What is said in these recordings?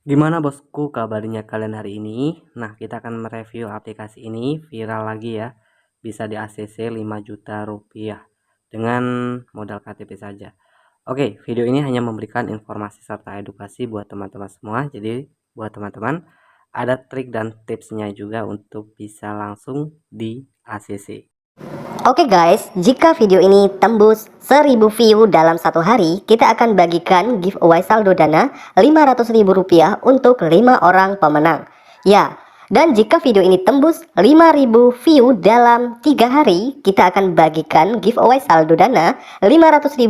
Gimana bosku kabarnya kalian hari ini? Nah, kita akan mereview aplikasi ini viral lagi ya. Bisa di ACC 5 juta rupiah dengan modal KTP saja. Oke, video ini hanya memberikan informasi serta edukasi buat teman-teman semua. Jadi, buat teman-teman ada trik dan tipsnya juga untuk bisa langsung di ACC. Oke guys, jika video ini tembus 1000 view dalam satu hari, kita akan bagikan giveaway saldo dana Rp500.000 untuk 5 orang pemenang. Ya, dan jika video ini tembus 5000 view dalam 3 hari, kita akan bagikan giveaway saldo dana Rp500.000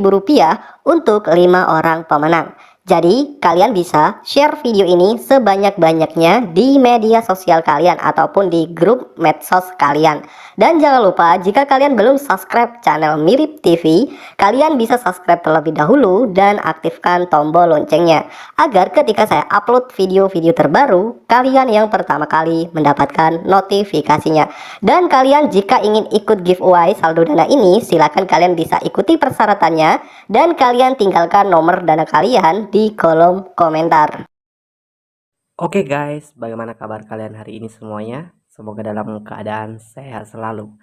untuk 5 orang pemenang. Jadi, kalian bisa share video ini sebanyak-banyaknya di media sosial kalian ataupun di grup medsos kalian. Dan jangan lupa, jika kalian belum subscribe channel Mirip TV, kalian bisa subscribe terlebih dahulu dan aktifkan tombol loncengnya, agar ketika saya upload video-video terbaru, kalian yang pertama kali mendapatkan notifikasinya. Dan kalian jika ingin ikut giveaway saldo dana ini, silakan kalian bisa ikuti persyaratannya dan kalian tinggalkan nomor dana kalian di kolom komentar. Oke guys, bagaimana kabar kalian hari ini semuanya? Semoga dalam keadaan sehat selalu.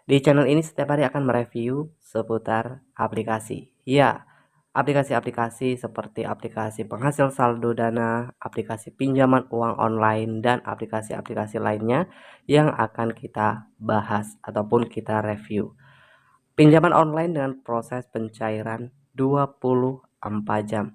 Di channel ini setiap hari akan mereview seputar aplikasi. Ya, aplikasi-aplikasi seperti aplikasi penghasil saldo dana, aplikasi pinjaman uang online, dan aplikasi-aplikasi lainnya yang akan kita bahas ataupun kita review. Pinjaman online dengan proses pencairan 24 jam.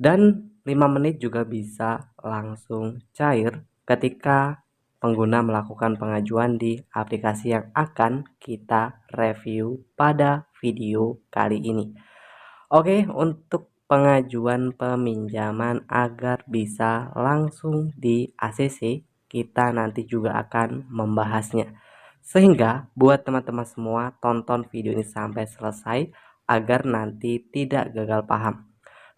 Dan 5 menit juga bisa langsung cair ketika pengguna melakukan pengajuan di aplikasi yang akan kita review pada video kali ini. Oke, untuk pengajuan peminjaman agar bisa langsung di ACC, kita nanti juga akan membahasnya. Sehingga buat teman-teman semua tonton video ini sampai selesai agar nanti tidak gagal paham.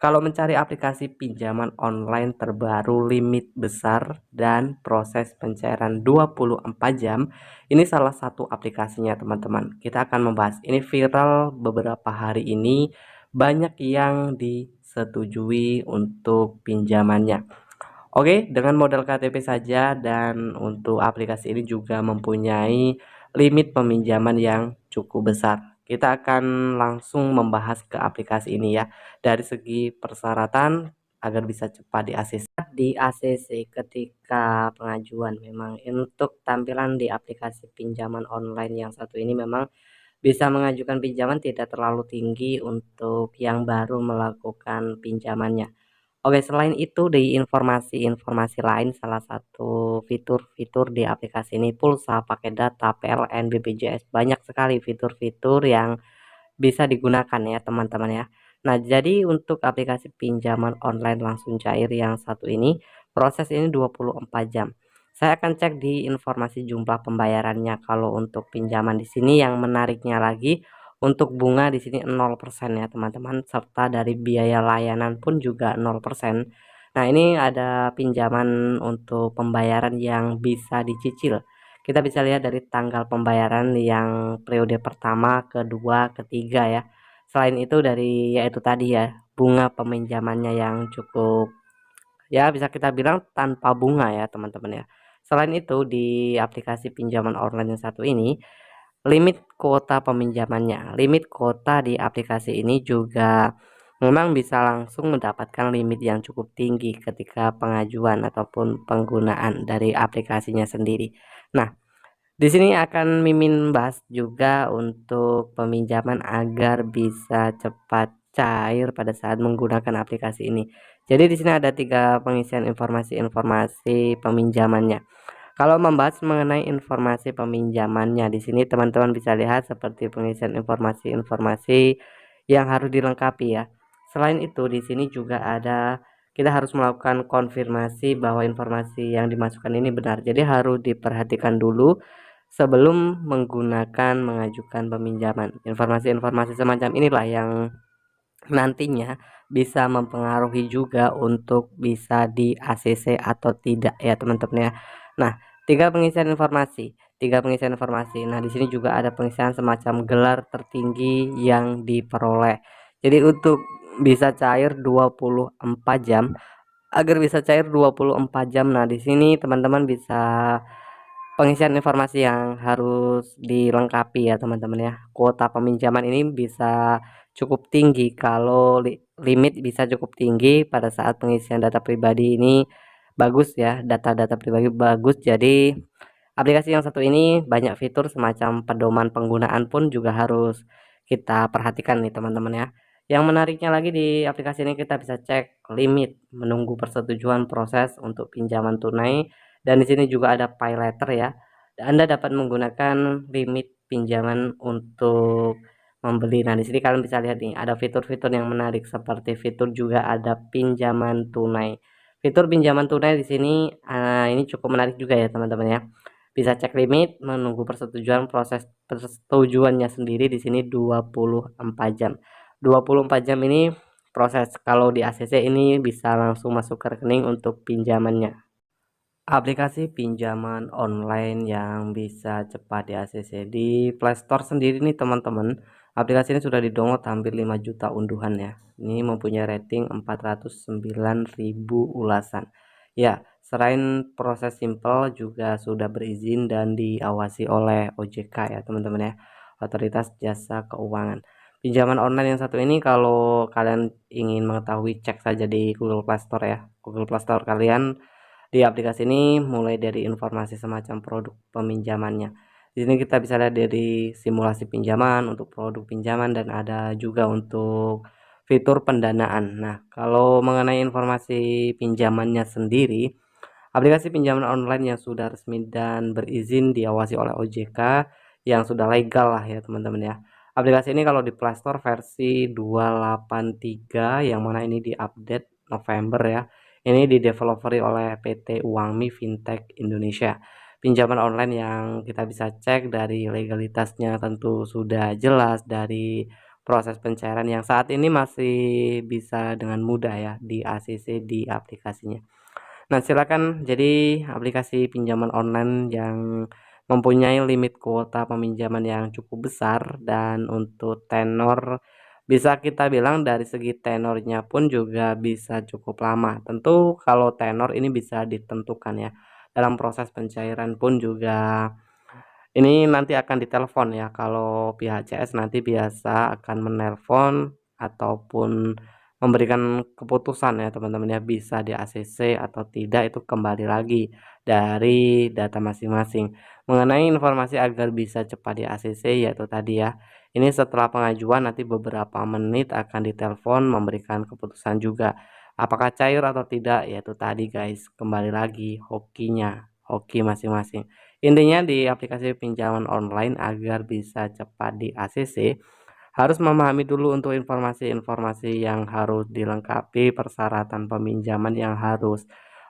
Kalau mencari aplikasi pinjaman online terbaru limit besar dan proses pencairan 24 jam, ini salah satu aplikasinya teman-teman. Kita akan membahas ini viral beberapa hari ini, banyak yang disetujui untuk pinjamannya. Oke, dengan modal KTP saja dan untuk aplikasi ini juga mempunyai limit peminjaman yang cukup besar. Kita akan langsung membahas ke aplikasi ini ya. Dari segi persyaratan agar bisa cepat di ACC ketika pengajuan, memang untuk tampilan di aplikasi pinjaman online yang satu ini memang bisa mengajukan pinjaman tidak terlalu tinggi untuk yang baru melakukan pinjamannya. Oke, selain itu di informasi-informasi lain, salah satu fitur-fitur di aplikasi ini pulsa, pakai data, PLN, BPJS, banyak sekali fitur-fitur yang bisa digunakan ya teman-teman ya. Nah, jadi untuk aplikasi pinjaman online langsung cair yang satu ini, proses ini 24 jam. Saya akan cek di informasi jumlah pembayarannya. Kalau untuk pinjaman di sini yang menariknya lagi, untuk bunga di sini 0% ya teman-teman, serta dari biaya layanan pun juga 0%. Nah, ini ada pinjaman untuk pembayaran yang bisa dicicil. Kita bisa lihat dari tanggal pembayaran yang periode pertama, kedua, ketiga ya. Selain itu dari yaitu tadi ya, bunga peminjamannya yang cukup ya bisa kita bilang tanpa bunga ya teman-teman ya. Selain itu di aplikasi pinjaman online yang satu ini, limit kuota peminjamannya, limit kuota di aplikasi ini juga memang bisa langsung mendapatkan limit yang cukup tinggi ketika pengajuan ataupun penggunaan dari aplikasinya sendiri. Nah, di sini akan Mimin bahas juga untuk peminjaman agar bisa cepat cair pada saat menggunakan aplikasi ini. Jadi di sini ada 3 pengisian informasi-informasi peminjamannya. Kalau membahas mengenai informasi peminjamannya, di sini teman-teman bisa lihat seperti pengisian informasi-informasi yang harus dilengkapi ya. Selain itu di sini juga ada kita harus melakukan konfirmasi bahwa informasi yang dimasukkan ini benar. Jadi harus diperhatikan dulu sebelum mengajukan peminjaman. Informasi-informasi semacam inilah yang nantinya bisa mempengaruhi juga untuk bisa di ACC atau tidak ya teman-teman ya. Nah, tiga pengisian informasi. Nah, di sini juga ada pengisian semacam gelar tertinggi yang diperoleh. Jadi untuk bisa cair 24 jam agar bisa cair 24 jam. Nah, di sini teman-teman bisa pengisian informasi yang harus dilengkapi ya teman-teman ya. Kuota peminjaman ini bisa cukup tinggi kalau limit bisa cukup tinggi pada saat pengisian data pribadi ini bagus ya, data-data pribadi bagus. Jadi aplikasi yang satu ini banyak fitur semacam pedoman penggunaan pun juga harus kita perhatikan nih teman-teman ya. Yang menariknya lagi di aplikasi ini kita bisa cek limit, menunggu persetujuan proses untuk pinjaman tunai, dan di sini juga ada pay letter ya. Anda dapat menggunakan limit pinjaman untuk membeli. Nah, di sini kalian bisa lihat nih ada fitur-fitur yang menarik seperti fitur juga ada pinjaman tunai. Fitur pinjaman tunai di sini ini cukup menarik juga ya teman-teman ya. Bisa cek limit, menunggu persetujuan, proses persetujuannya sendiri di sini 24 jam. 24 jam ini proses. Kalau di ACC ini bisa langsung masuk ke rekening untuk pinjamannya. Aplikasi pinjaman online yang bisa cepat di ACC di Play Store sendiri nih teman-teman. Aplikasi ini sudah di-download hampir 5 juta unduhan ya. Ini mempunyai rating 409.000 ulasan. Ya, selain proses simple juga sudah berizin dan diawasi oleh OJK ya teman-teman ya. Otoritas Jasa Keuangan. Pinjaman online yang satu ini kalau kalian ingin mengetahui cek saja di Google Play Store ya. Google Play Store kalian di aplikasi ini mulai dari informasi semacam produk peminjamannya. Di sini kita bisa lihat dari simulasi pinjaman untuk produk pinjaman dan ada juga untuk fitur pendanaan. Nah, kalau mengenai informasi pinjamannya sendiri, aplikasi pinjaman online yang sudah resmi dan berizin diawasi oleh OJK yang sudah legal lah ya teman-teman ya. Aplikasi ini kalau di Play Store versi 283 yang mana ini diupdate November ya. Ini dideveloperi oleh PT Uangmi Fintech Indonesia. Pinjaman online yang kita bisa cek dari legalitasnya tentu sudah jelas, dari proses pencairan yang saat ini masih bisa dengan mudah ya di ACC di aplikasinya. Nah, silakan. Jadi aplikasi pinjaman online yang mempunyai limit kuota peminjaman yang cukup besar dan untuk tenor bisa kita bilang dari segi tenornya pun juga bisa cukup lama. Tentu kalau tenor ini bisa ditentukan ya. Dalam proses pencairan pun juga ini nanti akan ditelepon ya. Kalau pihak CS nanti biasa akan menelpon ataupun memberikan keputusan ya teman-teman ya, bisa di ACC atau tidak itu kembali lagi dari data masing-masing. Mengenai informasi agar bisa cepat di ACC yaitu tadi ya, ini setelah pengajuan nanti beberapa menit akan ditelepon memberikan keputusan juga apakah cair atau tidak, yaitu tadi guys, kembali lagi hokinya, hoki masing-masing. Intinya di aplikasi pinjaman online agar bisa cepat di ACC harus memahami dulu untuk informasi-informasi yang harus dilengkapi, persyaratan peminjaman yang harus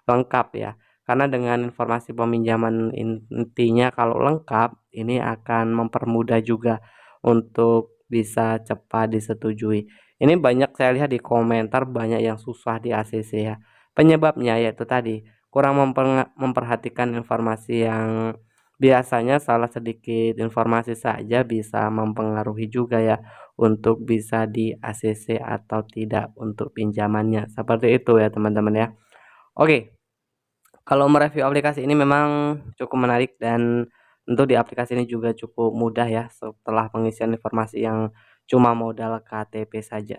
lengkap ya. Karena dengan informasi peminjaman intinya kalau lengkap, ini akan mempermudah juga untuk bisa cepat disetujui. Ini banyak saya lihat di komentar banyak yang susah di ACC ya. Penyebabnya yaitu tadi kurang memperhatikan informasi yang biasanya salah sedikit informasi saja bisa mempengaruhi juga ya untuk bisa di ACC atau tidak untuk pinjamannya. Seperti itu ya teman-teman ya. Oke, kalau mereview aplikasi ini memang cukup menarik dan tentu di aplikasi ini juga cukup mudah ya setelah pengisian informasi yang cuma modal KTP saja.